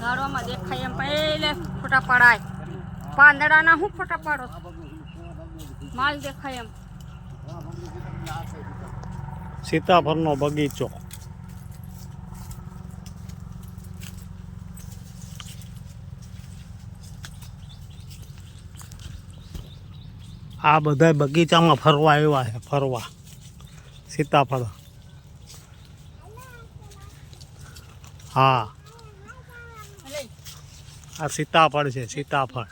ઝાડવામાં દેખાય એમ પહેલે ફોટા પડાય. પાંદડાના શું ફોટા પાડો? માલ દેખાય એમ. સીતાફળનો બગીચો. આ બધા બગીચામાં ફરવા આવ્યા છે. ફરવા સીતાફળ. હા, આ સીતાફળ છે. સીતાફળ.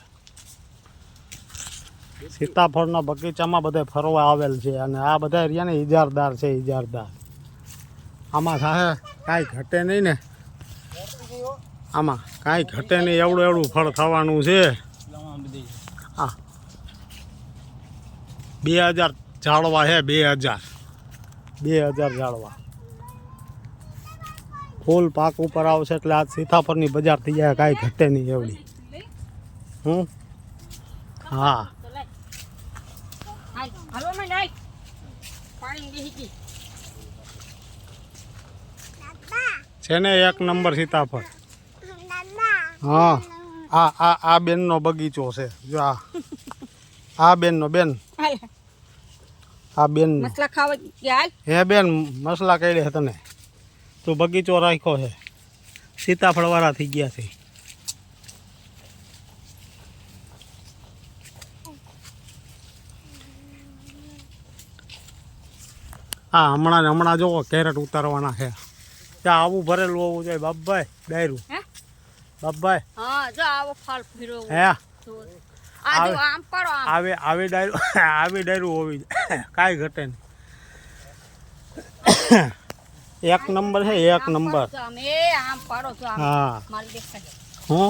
સીતાફળના બગીચામાં બધા ફરવા આવેલ છે. અને આ બધા રહ્યા ને ઇજારદાર છે. ઇજારદાર. આમાં થાય કાંઈ ઘટે નહીં ને. આમાં કાંઈ ઘટે નહીં. એવડું એવડું ફળ થવાનું છે. હા, 2000 ઝાડવા છે. 2000 ઝાડવા. ફૂલ પાક ઉપર આવશે એટલે આ સીતાફળની બજાર થઈ જાય. કાંઈ ઘટે નહીં એવડી. હા, છે ને એક નંબર સીતાફળ. હા, આ બેનનો બગીચો છે. જો આ બેનનો. બેન, આ બેન મસલા ખાવા હે બેન, મસલા કઈ છે તને? તો બગીચો રાખ્યો છે. સીતાફળ વાળા થઈ ગયા છે. હા, હમણાં જોવો કેરેટ ઉતારવાના છે. ત્યાં આવું ભરેલું હોવું જોઈએ. બાપભાઈ ડાયરું. બાપભાઈ, હા, જો આવો ફાલ ફીરો. હે આમ પાડો. આવી ડાયરું હોવી જોઈએ. કાંઈ ઘટે નહીં. એક નંબર છે. એક નંબર. આમ પાડો. હા, માલ દેખાય. હું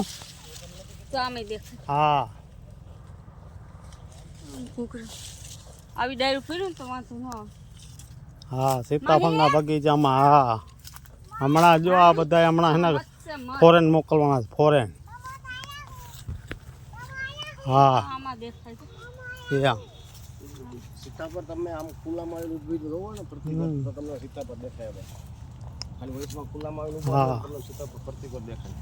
તો આમે દેખાય. હા, આવી ડાયરું ફેર્યું તો વાંધો ન આવે. હા, સીતાફળના બગીચામાં. હા, હમણાં જો આ બધા હમણાં છે ને ફોરેન મોકલવાના છે. ફોરેન. હા, આમાં દેખાય છે. સીતાફળ તમે આમ ખુલ્લામાં આવેલું ઊભી જોવો ને પ્રતિકોર તો તમને સીતાફળ દેખાય. હવે ખાલી વૈશમાં ખુલ્લામાં આવેલું તમને સીતાફળ પ્રતિકોર દેખાય.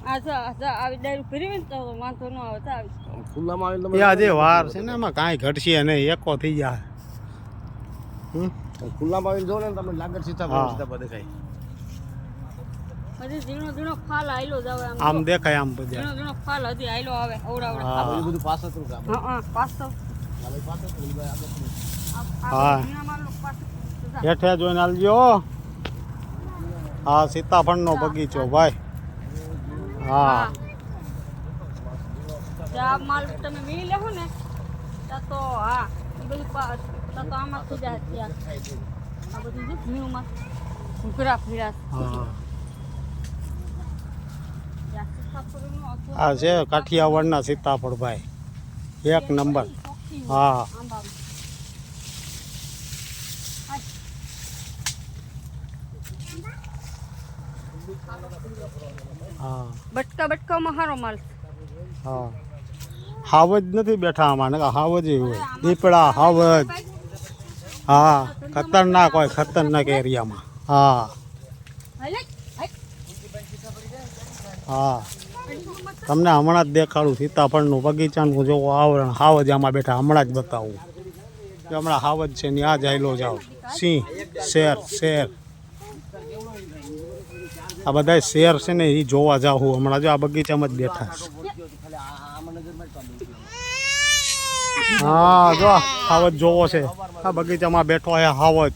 આવી ડાયરું ફેરવી ને તો વાંધો ન આવે. ખુલ્લામાં આવેલું જે વાર છે ને એમાં કાંઈ ઘટશે નહીં. એકો થઈ જાય. ખુલ્લામાં આવેલું જોવો ને તમને લાગે સીતાફળ દેખાય. હજી ઝીણો ફાલ આયલો જ આવે. આમ દેખાય. આમ બધા ઝીણો ફાલ હજી આયલો આવે. અવડાવડે. આ બધું પાછળ કામ. હા, પાછળ. હા, હેઠે જોઈને આલજો. હા, સીતાફળનો બગીચો ભાઈ. હા, આ માલ તમે મી લેવો ને તો હા એ બધું તો આમાં થઈ જાય. ત્યાં આ બધું જો મીમાં ઘૂઘરા ફીરા. હા, આ છે કાઠિયાવાડના સીતાફળ ભાઈ. એક નંબર. હા, હા, બટકામાં સારો માલ. હા, હાવજ નથી બેઠા આમાં. ને હાવજ હોય. દીપડા, હાવજ. હા, ખતરનાક હોય. ખતરનાક એરિયામાં. હા, હા, તમને હમણાં જ દેખાડું સીતાફળનું બગીચાનું જોવો આવરણ. હાવજ આમાં બેઠા. હમણાં જ બતાવું. હમણાં હાવજ છે ને આ જ આયલો જાઓ. સિંહ, શેર. આ બધા શેર છે ને એ જોવા જાઉં હમણાં. જો આ બગીચામાં જ બેઠા છે. હા, જો હાવજ જોવો છે. આ બગીચામાં બેઠો છે હાવજ.